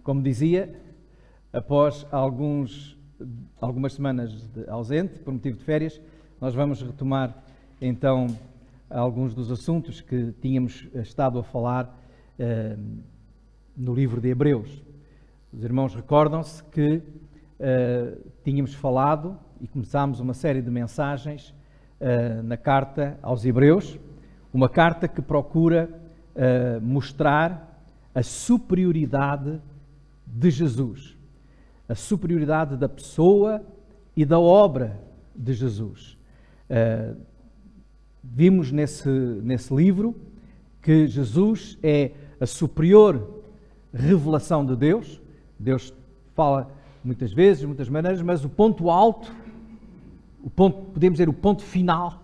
Como dizia, após algumas semanas ausente, por motivo de férias, nós vamos retomar então alguns dos assuntos que tínhamos estado a falar no livro de Hebreus. Os irmãos recordam-se que tínhamos falado e começámos uma série de mensagens na carta aos Hebreus, uma carta que procura mostrar a superioridade de Jesus, a superioridade da pessoa e da obra de Jesus. Vimos nesse livro que Jesus é a superior revelação de Deus. Deus fala muitas vezes, de muitas maneiras, mas o ponto alto, podemos dizer o ponto final,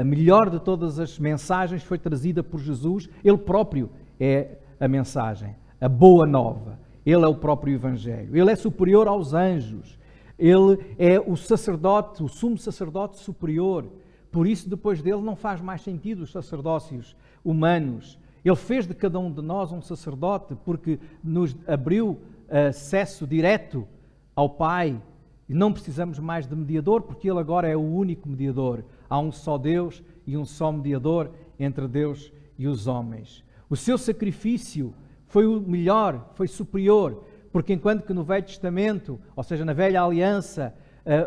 a melhor de todas as mensagens foi trazida por Jesus. Ele próprio é a mensagem, a boa nova. Ele é o próprio Evangelho. Ele é superior aos anjos. Ele é o sacerdote, o sumo sacerdote superior. Por isso, depois dele, não faz mais sentido os sacerdócios humanos. Ele fez de cada um de nós um sacerdote porque nos abriu acesso direto ao Pai. E não precisamos mais de mediador, porque Ele agora é o único mediador. Há um só Deus e um só mediador entre Deus e os homens. O seu sacrifício foi o melhor, foi superior, porque enquanto que no Velho Testamento, ou seja, na Velha Aliança,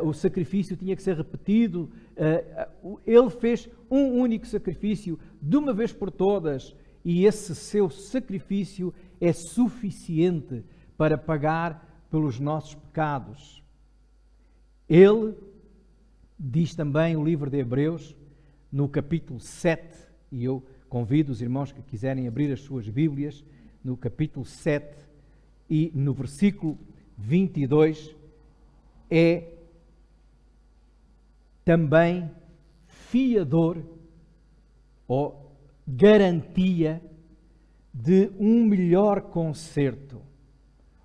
o sacrifício tinha que ser repetido, Ele fez um único sacrifício de uma vez por todas, e esse seu sacrifício é suficiente para pagar pelos nossos pecados. Ele, diz também o livro de Hebreus, no capítulo 7, e eu convido os irmãos que quiserem abrir as suas Bíblias, no capítulo 7 e no versículo 22, é também fiador ou garantia de um melhor concerto,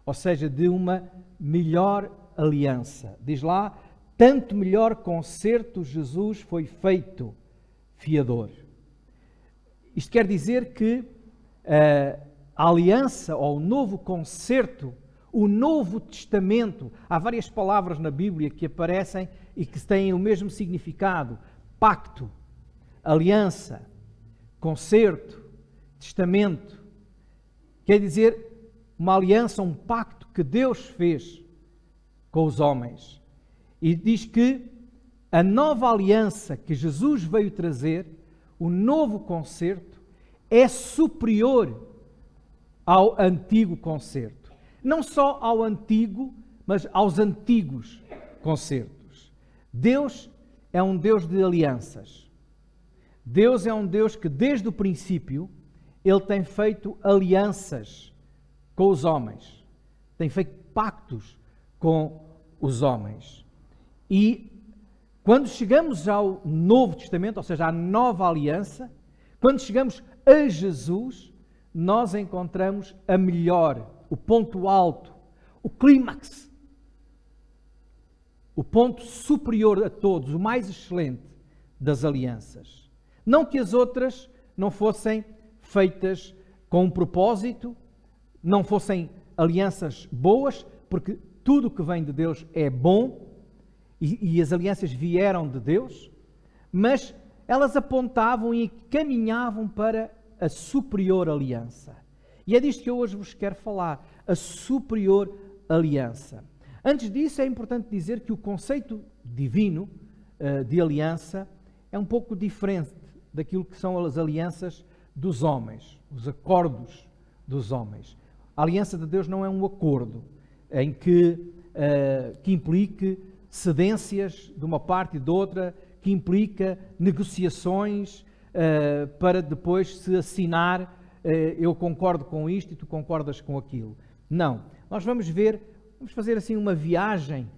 ou seja, de uma melhor aliança. Diz lá, tanto melhor concerto Jesus foi feito fiador. Isto quer dizer que a aliança ou o novo concerto, o Novo Testamento, há várias palavras na Bíblia que aparecem e que têm o mesmo significado: pacto, aliança, concerto, testamento. Quer dizer, uma aliança, um pacto que Deus fez com os homens. E diz que a nova aliança que Jesus veio trazer, o novo concerto, é superior ao antigo concerto. Não só ao antigo, mas aos antigos concertos. Deus é um Deus de alianças. Deus é um Deus que desde o princípio Ele tem feito alianças com os homens. Tem feito pactos com os homens. E quando chegamos ao Novo Testamento, ou seja, à nova aliança, quando chegamos a Jesus, nós encontramos a melhor, o ponto alto, o clímax, o ponto superior a todos, o mais excelente das alianças. Não que as outras não fossem feitas com um propósito, não fossem alianças boas, porque tudo que vem de Deus é bom e as alianças vieram de Deus, mas elas apontavam e caminhavam para a superior aliança. E é disto que eu hoje vos quero falar, a superior aliança. Antes disso, é importante dizer que o conceito divino de aliança é um pouco diferente daquilo que são as alianças dos homens, os acordos dos homens. A aliança de Deus não é um acordo em que implique cedências de uma parte e de outra, que implica negociações para depois se assinar, eu concordo com isto e tu concordas com aquilo. Não. Nós vamos fazer assim uma viagem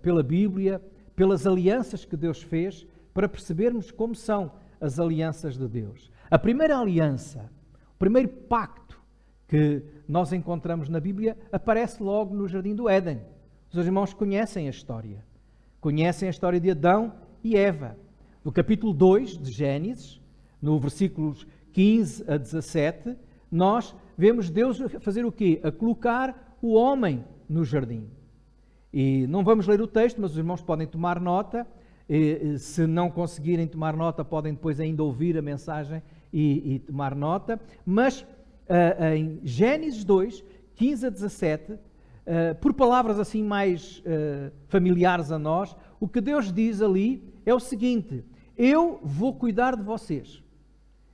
pela Bíblia, pelas alianças que Deus fez, para percebermos como são as alianças de Deus. A primeira aliança, o primeiro pacto que nós encontramos na Bíblia, aparece logo no Jardim do Éden. Os irmãos conhecem a história. Conhecem a história de Adão e Eva. No capítulo 2 de Gênesis, no versículos 15 a 17, nós vemos Deus fazer o quê? A colocar o homem no jardim. E não vamos ler o texto, mas os irmãos podem tomar nota. E, se não conseguirem tomar nota, podem depois ainda ouvir a mensagem e tomar nota. Mas em Gênesis 2, 15 a 17, por palavras assim mais familiares a nós, o que Deus diz ali é o seguinte: eu vou cuidar de vocês.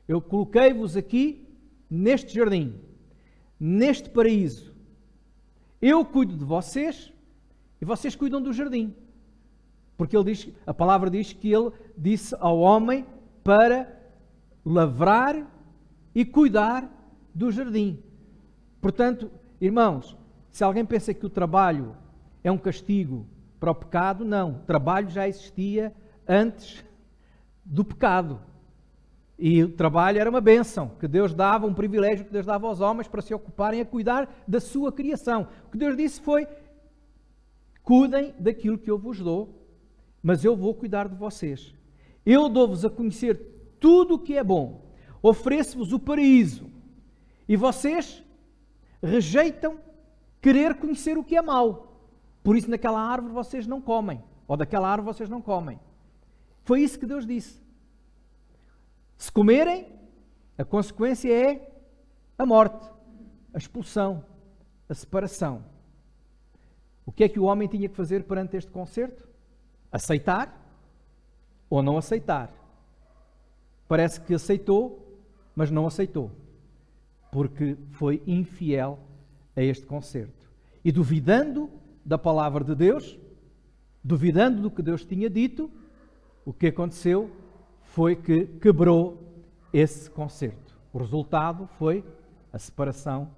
Eu coloquei-vos aqui neste jardim, neste paraíso. Eu cuido de vocês e vocês cuidam do jardim. Porque ele diz, a palavra diz que ele disse ao homem para lavrar e cuidar do jardim. Portanto, irmãos, se alguém pensa que o trabalho é um castigo para o pecado, não. O trabalho já existia antes do pecado. E o trabalho era uma bênção que Deus dava, um privilégio que Deus dava aos homens para se ocuparem a cuidar da sua criação. O que Deus disse foi: cuidem daquilo que eu vos dou, mas eu vou cuidar de vocês. Eu dou-vos a conhecer tudo o que é bom. Ofereço-vos o paraíso. E vocês rejeitam querer conhecer o que é mau. Por isso naquela árvore vocês não comem. Ou daquela árvore vocês não comem. Foi isso que Deus disse. Se comerem, a consequência é a morte, a expulsão, a separação. O que é que o homem tinha que fazer perante este concerto? Aceitar ou não aceitar. Parece que aceitou, mas não aceitou, porque foi infiel a este concerto. E duvidando da palavra de Deus, duvidando do que Deus tinha dito, o que aconteceu foi que quebrou esse concerto. O resultado foi a separação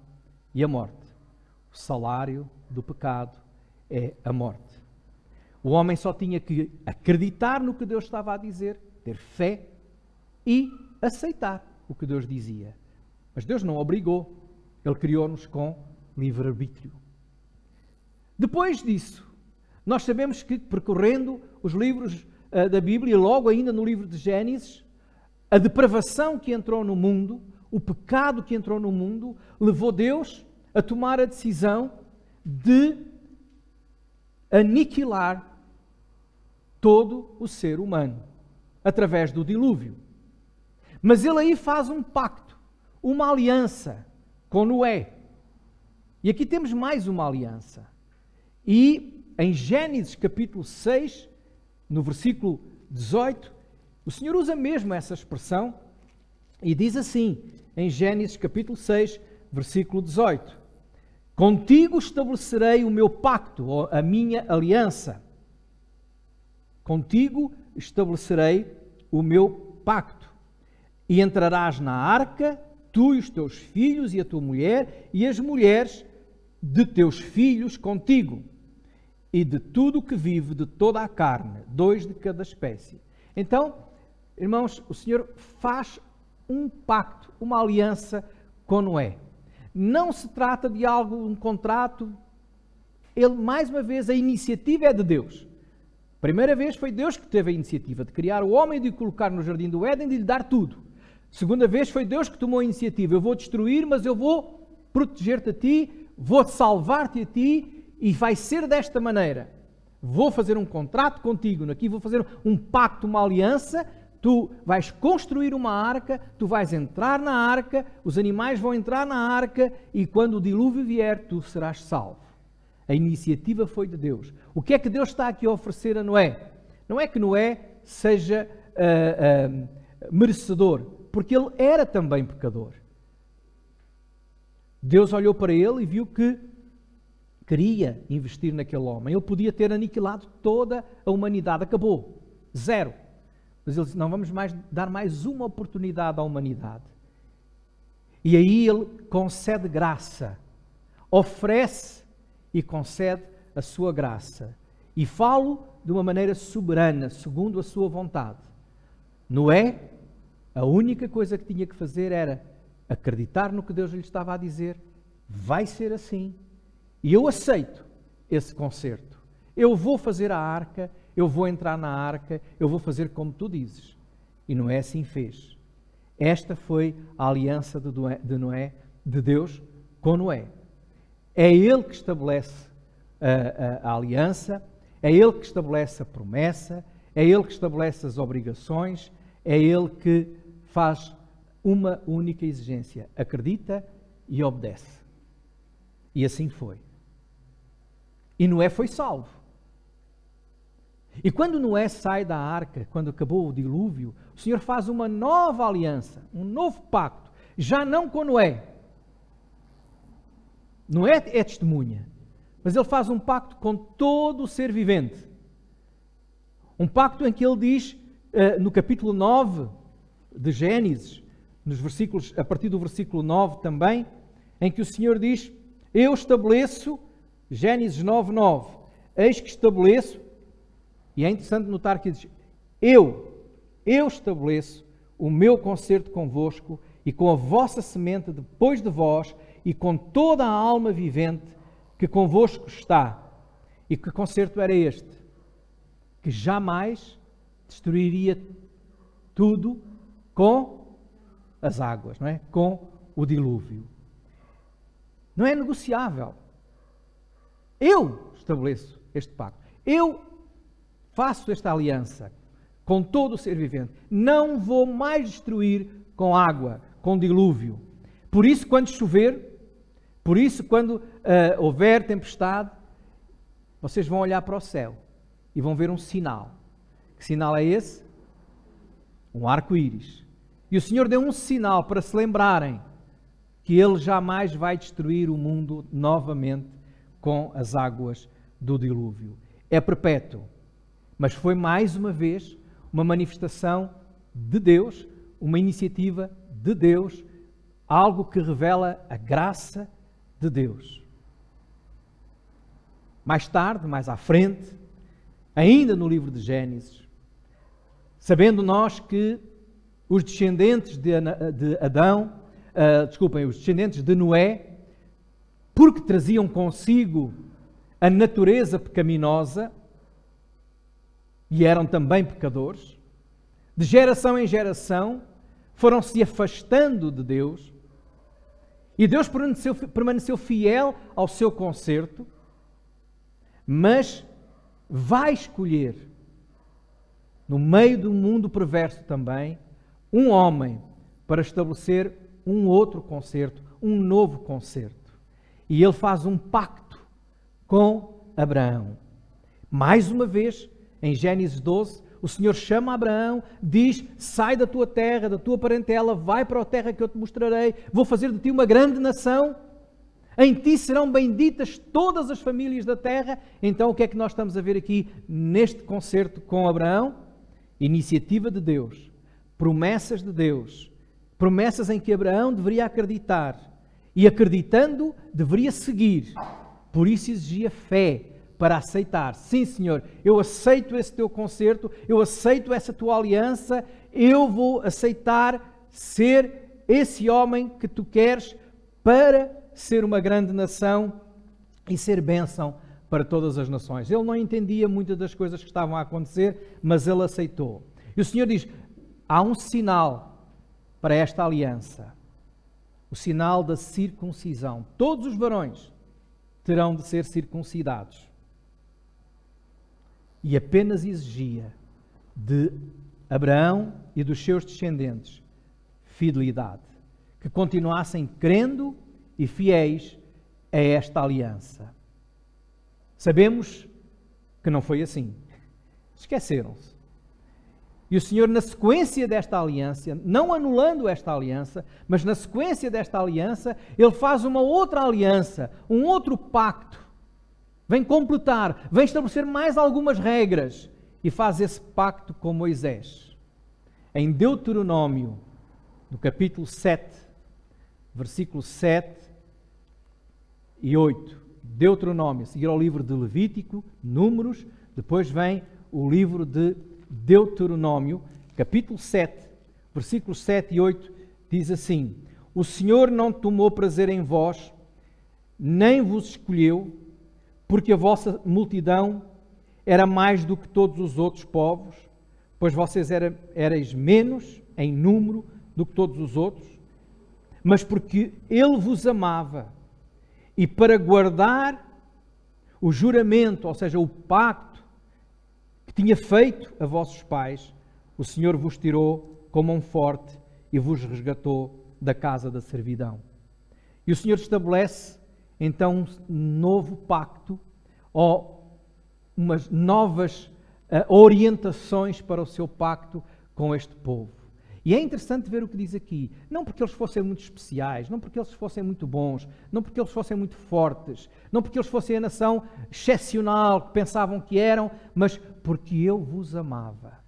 e a morte. O salário do pecado é a morte. O homem só tinha que acreditar no que Deus estava a dizer, ter fé e aceitar o que Deus dizia. Mas Deus não obrigou. Ele criou-nos com livre-arbítrio. Depois disso, nós sabemos que, percorrendo os livros da Bíblia, logo ainda no livro de Gênesis, a depravação que entrou no mundo, o pecado que entrou no mundo, levou Deus a tomar a decisão de aniquilar todo o ser humano, através do dilúvio. Mas ele aí faz um pacto, uma aliança com Noé. E aqui temos mais uma aliança. E em Gênesis capítulo 6, no versículo 18, o Senhor usa mesmo essa expressão e diz assim, em Gênesis capítulo 6, versículo 18: contigo estabelecerei o meu pacto, ou a minha aliança. Contigo estabelecerei o meu pacto. E entrarás na arca, tu e os teus filhos e a tua mulher, e as mulheres de teus filhos contigo, e de tudo que vive, de toda a carne, 2 de cada espécie. Então, irmãos, o Senhor faz um pacto, uma aliança com Noé. Não se trata de algo, um contrato. Ele, mais uma vez, a iniciativa é de Deus. Primeira vez foi Deus que teve a iniciativa de criar o homem, de o colocar no jardim do Éden, de lhe dar tudo. Segunda vez foi Deus que tomou a iniciativa. Eu vou destruir, mas eu vou proteger-te a ti, vou salvar-te a ti, e vai ser desta maneira. Vou fazer um contrato contigo, aqui vou fazer um pacto, uma aliança. Tu vais construir uma arca, tu vais entrar na arca, os animais vão entrar na arca, e quando o dilúvio vier, tu serás salvo. A iniciativa foi de Deus. O que é que Deus está aqui a oferecer a Noé? Não é que Noé seja merecedor, porque ele era também pecador. Deus olhou para ele e viu que queria investir naquele homem. Ele podia ter aniquilado toda a humanidade. Acabou. Zero. Mas ele disse, não, vamos dar mais uma oportunidade à humanidade. E aí ele concede graça. Oferece e concede a sua graça. E falo de uma maneira soberana, segundo a sua vontade. Noé, a única coisa que tinha que fazer era acreditar no que Deus lhe estava a dizer. Vai ser assim. E eu aceito esse concerto. Eu vou fazer a arca, eu vou entrar na arca, eu vou fazer como tu dizes. E Noé assim fez. Esta foi a aliança de Noé de Deus com Noé. É Ele que estabelece a aliança, é Ele que estabelece a promessa, é Ele que estabelece as obrigações, é Ele que faz uma única exigência: acredita e obedece. E assim foi. E Noé foi salvo. E quando Noé sai da arca, quando acabou o dilúvio, o Senhor faz uma nova aliança, um novo pacto, já não com Noé. Noé é testemunha, mas ele faz um pacto com todo o ser vivente. Um pacto em que ele diz, no capítulo 9 de Gênesis, nos versículos, a partir do versículo 9 também, em que o Senhor diz: eu estabeleço, Gênesis 9:9, eis que estabeleço, e é interessante notar que diz: eu estabeleço o meu concerto convosco e com a vossa semente depois de vós e com toda a alma vivente que convosco está. E que concerto era este? Que jamais destruiria tudo com as águas, não é? Com o dilúvio. Não é negociável. Eu estabeleço este pacto. Eu faço esta aliança com todo o ser vivente. Não vou mais destruir com água, com dilúvio. Por isso, quando chover, por isso, quando houver tempestade, vocês vão olhar para o céu e vão ver um sinal. Que sinal é esse? Um arco-íris. E o Senhor deu um sinal para se lembrarem que Ele jamais vai destruir o mundo novamente com as águas do dilúvio. É perpétuo. Mas foi mais uma vez uma manifestação de Deus, uma iniciativa de Deus, algo que revela a graça de Deus. Mais tarde, mais à frente, ainda no livro de Gênesis, sabendo nós que os descendentes de Adão, os descendentes de Noé, porque traziam consigo a natureza pecaminosa, e eram também pecadores, de geração em geração, foram se afastando de Deus, e Deus permaneceu fiel ao seu concerto, mas vai escolher, no meio do mundo perverso também, um homem para estabelecer um outro concerto, um novo concerto. E ele faz um pacto com Abraão. Mais uma vez, em Gênesis 12, o Senhor chama Abraão, diz: sai da tua terra, da tua parentela, vai para a terra que eu te mostrarei, vou fazer de ti uma grande nação, em ti serão benditas todas as famílias da terra. Então o que é que nós estamos a ver aqui neste concerto com Abraão? Iniciativa de Deus, promessas de Deus, promessas em que Abraão deveria acreditar, e acreditando deveria seguir. Por isso exigia fé para aceitar. Sim, Senhor, eu aceito esse teu concerto, eu aceito essa tua aliança, eu vou aceitar ser esse homem que tu queres para ser uma grande nação e ser bênção para todas as nações. Ele não entendia muitas das coisas que estavam a acontecer, mas ele aceitou. E o Senhor diz: há um sinal para esta aliança, o sinal da circuncisão. Todos os varões terão de ser circuncidados. E apenas exigia de Abraão e dos seus descendentes fidelidade, que continuassem crendo e fiéis a esta aliança. Sabemos que não foi assim. Esqueceram-se. E o Senhor, na sequência desta aliança, não anulando esta aliança, mas na sequência desta aliança, Ele faz uma outra aliança, um outro pacto. Vem completar, vem estabelecer mais algumas regras e faz esse pacto com Moisés. Em Deuteronômio, no capítulo 7, versículos 7 e 8. Deuteronômio, a seguir ao livro de Levítico, Números, depois vem o livro de Deuteronômio, capítulo 7, versículos 7 e 8, diz assim: o Senhor não tomou prazer em vós, nem vos escolheu, porque a vossa multidão era mais do que todos os outros povos, pois vocês erais menos em número do que todos os outros. mas porque Ele vos amava. E para guardar o juramento, ou seja, o pacto que tinha feito a vossos pais, o Senhor vos tirou com mão forte e vos resgatou da casa da servidão. E o Senhor estabelece então um novo pacto, ou umas novas orientações para o seu pacto com este povo. E é interessante ver o que diz aqui. Não porque eles fossem muito especiais, não porque eles fossem muito bons, não porque eles fossem muito fortes, não porque eles fossem a nação excepcional que pensavam que eram, mas porque eu vos amava.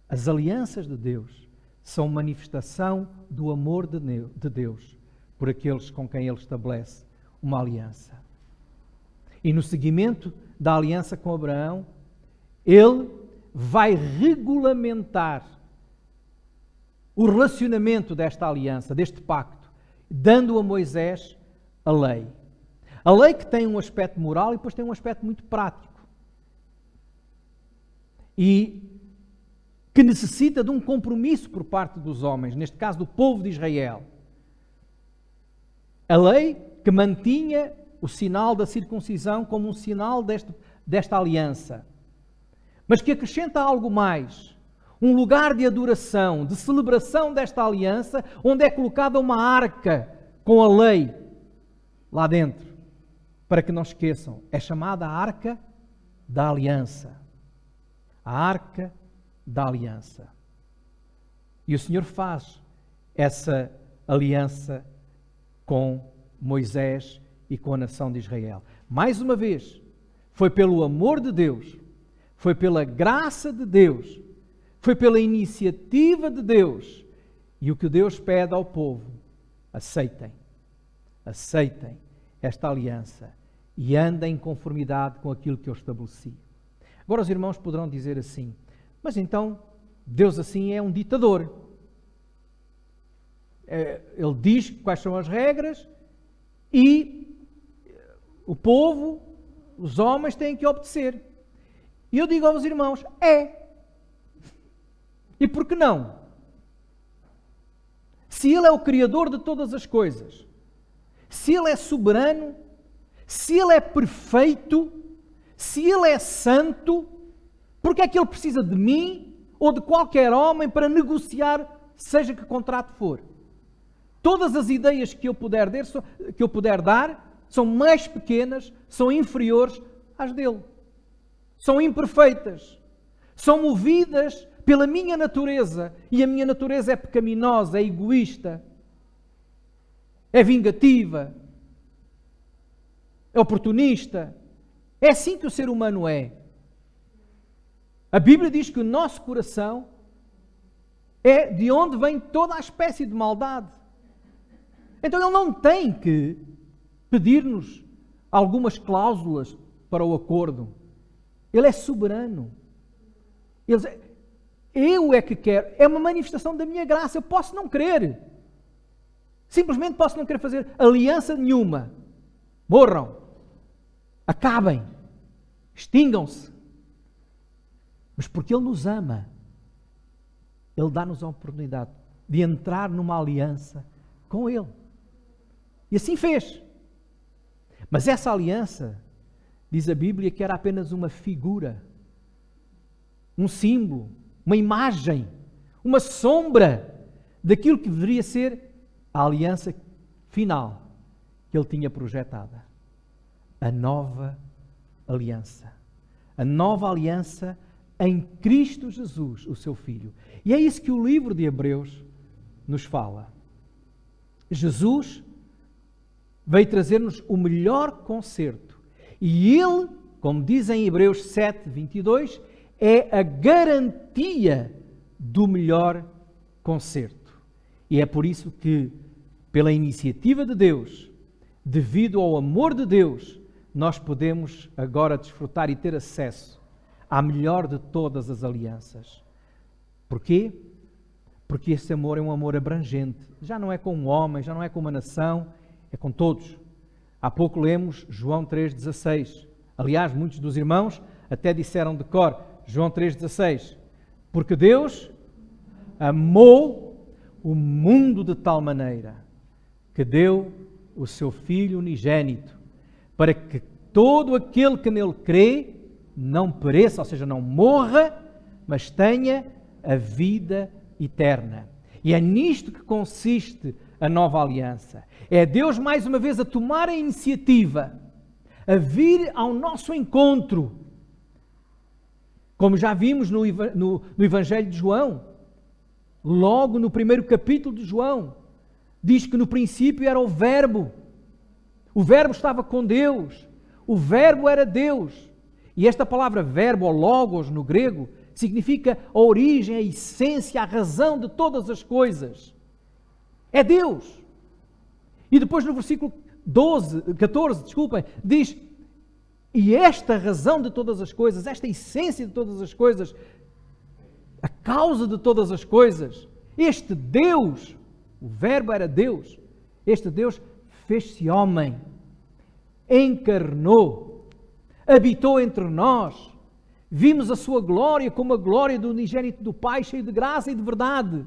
As alianças de Deus são manifestação do amor de Deus por aqueles com quem Ele estabelece uma aliança. E no seguimento da aliança com Abraão, Ele vai regulamentar o relacionamento desta aliança, deste pacto, dando a Moisés a lei. A lei que tem um aspecto moral e depois tem um aspecto muito prático. E que necessita de um compromisso por parte dos homens, neste caso do povo de Israel. A lei que mantinha o sinal da circuncisão como um sinal desta aliança, mas que acrescenta algo mais. Um lugar de adoração, de celebração desta aliança, onde é colocada uma arca com a lei lá dentro. Para que não esqueçam, é chamada a Arca da Aliança. A Arca da Aliança. E o Senhor faz essa aliança com Moisés e com a nação de Israel. Mais uma vez, foi pelo amor de Deus, foi pela graça de Deus, foi pela iniciativa de Deus. E o que Deus pede ao povo, aceitem esta aliança e andem em conformidade com aquilo que eu estabeleci. Agora os irmãos poderão dizer assim, mas então Deus assim é um ditador. Ele diz quais são as regras e o povo, os homens têm que obedecer. E eu digo aos irmãos, E por que não? Se Ele é o Criador de todas as coisas, se Ele é soberano, se Ele é perfeito, se Ele é santo, por que é que Ele precisa de mim ou de qualquer homem para negociar, seja que contrato for? Todas as ideias que eu puder dar são mais pequenas, são inferiores às dele. São imperfeitas, são movidas pela minha natureza, e a minha natureza é pecaminosa, é egoísta, é vingativa, é oportunista. É assim que o ser humano é. A Bíblia diz que o nosso coração é de onde vem toda a espécie de maldade. Então Ele não tem que pedir-nos algumas cláusulas para o acordo. Ele é soberano. Eu é que quero. É uma manifestação da minha graça. Eu posso não querer. Simplesmente posso não querer fazer aliança nenhuma. Morram. Acabem. Extingam-se. Mas porque Ele nos ama, Ele dá-nos a oportunidade de entrar numa aliança com Ele. E assim fez. Mas essa aliança, diz a Bíblia, que era apenas uma figura, um símbolo, uma imagem, uma sombra daquilo que deveria ser a aliança final que Ele tinha projetada. A nova aliança. A nova aliança em Cristo Jesus, o seu Filho. E é isso que o livro de Hebreus nos fala. Jesus veio trazer-nos o melhor concerto. E Ele, como diz em Hebreus 7, 22, é a garantia do melhor concerto. E é por isso que, pela iniciativa de Deus, devido ao amor de Deus, nós podemos agora desfrutar e ter acesso à melhor de todas as alianças. Porquê? Porque esse amor é um amor abrangente. Já não é com um homem, já não é com uma nação, é com todos. Há pouco lemos João 3,16. Aliás, muitos dos irmãos até disseram de cor João 3,16. Porque Deus amou o mundo de tal maneira que deu o seu Filho unigênito, para que todo aquele que nele crê não pereça, ou seja, não morra, mas tenha a vida eterna. E é nisto que consiste a nova aliança. É Deus mais uma vez a tomar a iniciativa, a vir ao nosso encontro, como já vimos no Evangelho de João, logo no primeiro capítulo de João, diz que no princípio era o Verbo estava com Deus, o Verbo era Deus. E esta palavra verbo, ou logos no grego, significa a origem, a essência, a razão de todas as coisas. É Deus. E depois no versículo 14, diz: e esta razão de todas as coisas, esta essência de todas as coisas, a causa de todas as coisas, este Deus, o Verbo era Deus, este Deus fez-se homem, encarnou, habitou entre nós, vimos a sua glória como a glória do unigênito do Pai, cheio de graça e de verdade.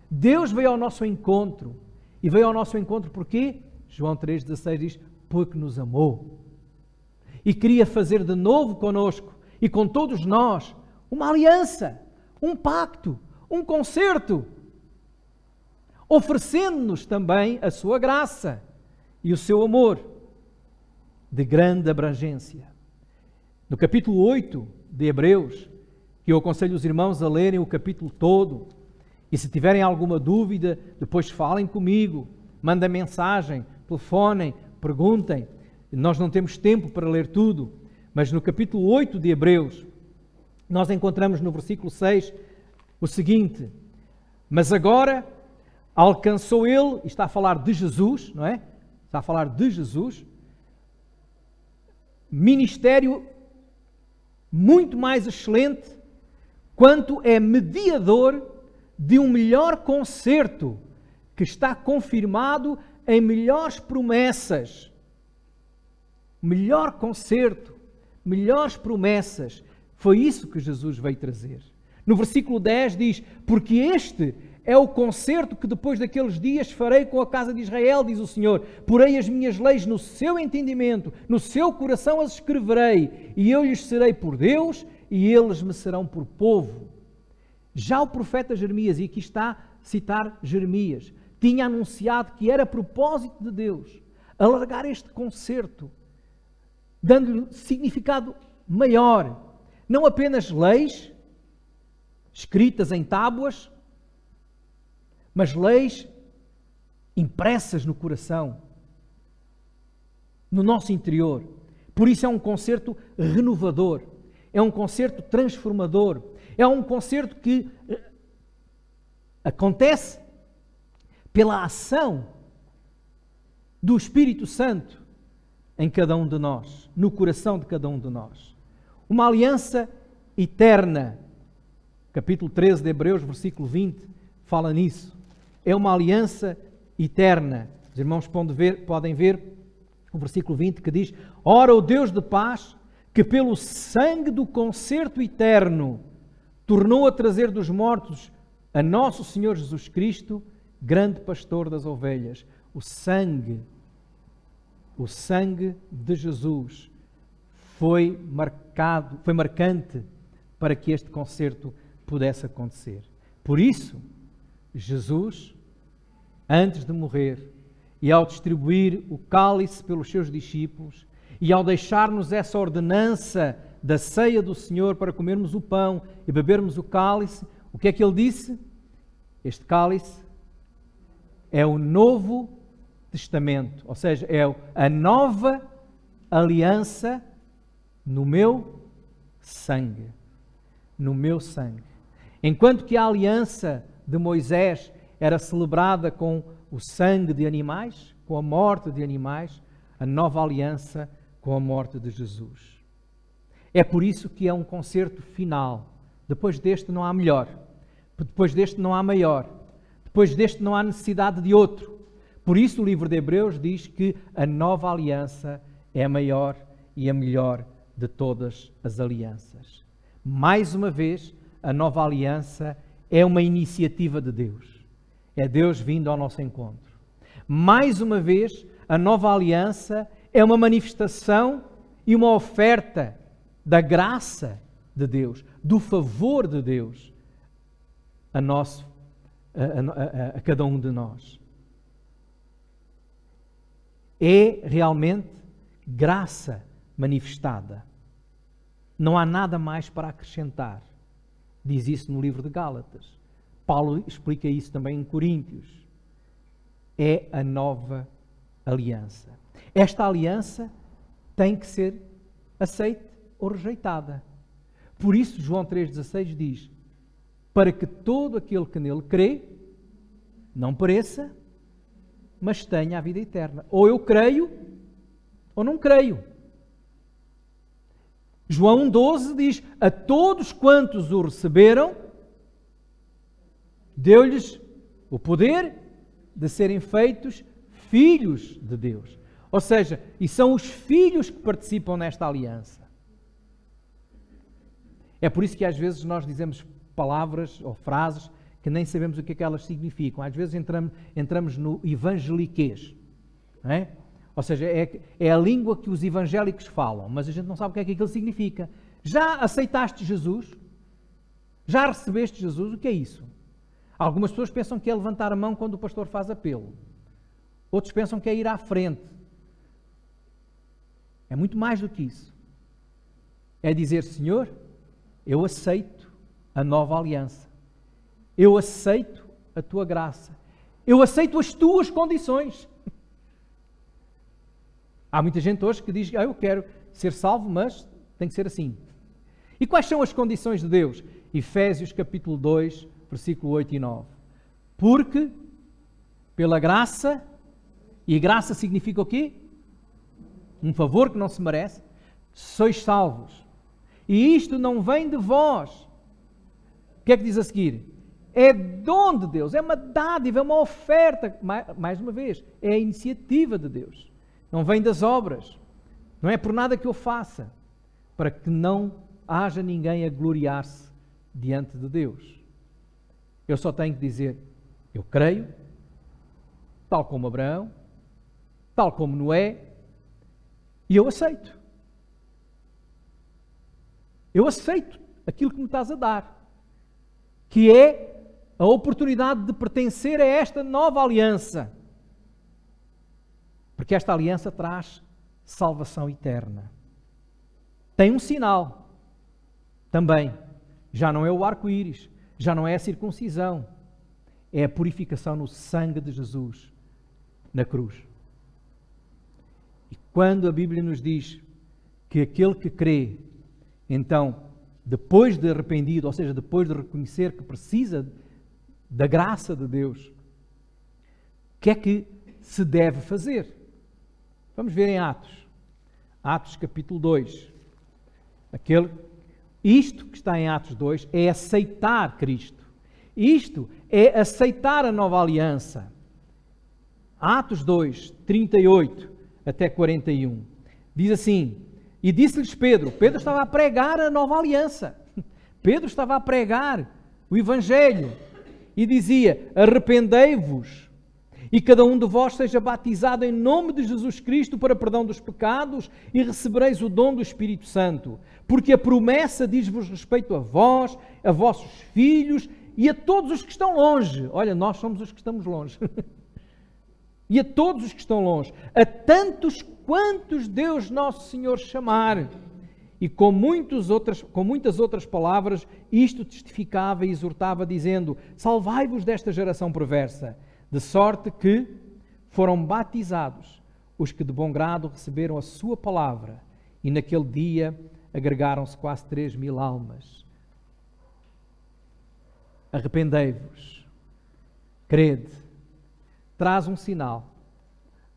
Deus veio ao nosso encontro. E veio ao nosso encontro porquê? João 3,16 diz: porque nos amou. E queria fazer de novo conosco e com todos nós uma aliança, um pacto, um concerto, oferecendo-nos também a sua graça e o seu amor de grande abrangência. No capítulo 8 de Hebreus, que eu aconselho os irmãos a lerem o capítulo todo, e se tiverem alguma dúvida, depois falem comigo, mandem mensagem, telefonem, perguntem. Nós não temos tempo para ler tudo, mas no capítulo 8 de Hebreus, nós encontramos no versículo 6 o seguinte: mas agora alcançou ele, e está a falar de Jesus, não é? Está a falar de Jesus, ministério muito mais excelente, quanto é mediador de um melhor concerto, que está confirmado em melhores promessas. Melhor concerto, melhores promessas. Foi isso que Jesus veio trazer. No versículo 10 diz: porque este é o concerto que depois daqueles dias farei com a casa de Israel, diz o Senhor. Porei as minhas leis no seu entendimento, no seu coração as escreverei, e eu lhes serei por Deus, e eles me serão por povo. Já o profeta Jeremias, e aqui está a citar Jeremias, tinha anunciado que era propósito de Deus alargar este concerto, dando-lhe significado maior. Não apenas leis escritas em tábuas, mas leis impressas no coração, no nosso interior. Por isso é um concerto renovador, é um concerto transformador, é um concerto que acontece pela ação do Espírito Santo em cada um de nós, no coração de cada um de nós. Uma aliança eterna. Capítulo 13 de Hebreus, versículo 20, fala nisso. É uma aliança eterna. Os irmãos podem ver o versículo 20 que diz: ora, o Deus de paz, que pelo sangue do concerto eterno tornou a trazer dos mortos a nosso Senhor Jesus Cristo, grande pastor das ovelhas. O sangue de Jesus foi marcante para que este concerto pudesse acontecer. Por isso, Jesus, antes de morrer e ao distribuir o cálice pelos seus discípulos e ao deixar-nos essa ordenança da ceia do Senhor para comermos o pão e bebermos o cálice, o que é que ele disse? Este cálice é o Novo Testamento, ou seja, é a nova aliança no meu sangue. No meu sangue. Enquanto que a aliança de Moisés era celebrada com o sangue de animais, com a morte de animais, a nova aliança com a morte de Jesus. É por isso que é um concerto final. Depois deste não há melhor. Depois deste não há maior. Depois deste não há necessidade de outro. Por isso o livro de Hebreus diz que a nova aliança é a maior e a melhor de todas as alianças. Mais uma vez, a nova aliança é uma iniciativa de Deus. É Deus vindo ao nosso encontro. Mais uma vez, a nova aliança é uma manifestação e uma oferta da graça de Deus, do favor de Deus a cada um de nós. É realmente graça manifestada. Não há nada mais para acrescentar. Diz isso no livro de Gálatas. Paulo explica isso também em Coríntios. É a nova aliança. Esta aliança tem que ser aceita ou rejeitada. Por isso, João 3,16 diz: para que todo aquele que nele crê não pereça, mas tenha a vida eterna. Ou eu creio, ou não creio. João 1,12 diz: a todos quantos o receberam, deu-lhes o poder de serem feitos filhos de Deus. Ou seja, e são os filhos que participam nesta aliança. É por isso que às vezes nós dizemos palavras ou frases que nem sabemos o que é que elas significam. Às vezes entramos no evangeliquez, não é? Ou seja, é a língua que os evangélicos falam, mas a gente não sabe o que é que aquilo significa. Já aceitaste Jesus? Já recebeste Jesus? O que é isso? Algumas pessoas pensam que é levantar a mão quando o pastor faz apelo. Outros pensam que é ir à frente. É muito mais do que isso. É dizer: Senhor, eu aceito a nova aliança. Eu aceito a tua graça. Eu aceito as tuas condições. Há muita gente hoje que diz: eu quero ser salvo, mas tem que ser assim. E quais são as condições de Deus? Efésios capítulo 2, versículo 8 e 9. Porque pela graça, e graça significa o quê? Um favor que não se merece, sois salvos. E isto não vem de vós. O que é que diz a seguir? É dom de Deus, é uma dádiva, é uma oferta. Mais uma vez, é a iniciativa de Deus. Não vem das obras. Não é por nada que eu faça, para que não haja ninguém a gloriar-se diante de Deus. Eu só tenho que dizer: eu creio, tal como Abraão, tal como Noé, e eu aceito. Eu aceito aquilo que me estás a dar, que é a oportunidade de pertencer a esta nova aliança. Porque esta aliança traz salvação eterna. Tem um sinal também. Já não é o arco-íris, já não é a circuncisão. É a purificação no sangue de Jesus na cruz. E quando a Bíblia nos diz que aquele que crê, então, depois de arrependido, ou seja, depois de reconhecer que precisa da graça de Deus, o que é que se deve fazer? Vamos ver em Atos. Atos capítulo 2. Isto que está em Atos 2 é aceitar Cristo. Isto é aceitar a nova aliança. Atos 2, 38 até 41. Diz assim: e disse-lhes Pedro estava a pregar a nova aliança. Pedro estava a pregar o Evangelho. E dizia: arrependei-vos e cada um de vós seja batizado em nome de Jesus Cristo para perdão dos pecados e recebereis o dom do Espírito Santo. Porque a promessa diz-vos respeito a vós, a vossos filhos e a todos os que estão longe. Olha, nós somos os que estamos longe. E a todos os que estão longe. A tantos quantos Deus Nosso Senhor chamar. E com muitas outras palavras, isto testificava e exortava, dizendo: salvai-vos desta geração perversa. De sorte que foram batizados os que de bom grado receberam a sua palavra, e naquele dia agregaram-se quase 3.000 almas. Arrependei-vos, crede, traz um sinal.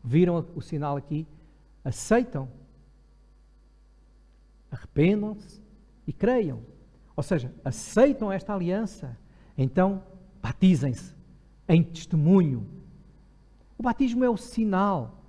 Viram o sinal aqui? Aceitam, arrependam-se e creiam. Ou seja, aceitam esta aliança, então batizem-se em testemunho. O batismo é o sinal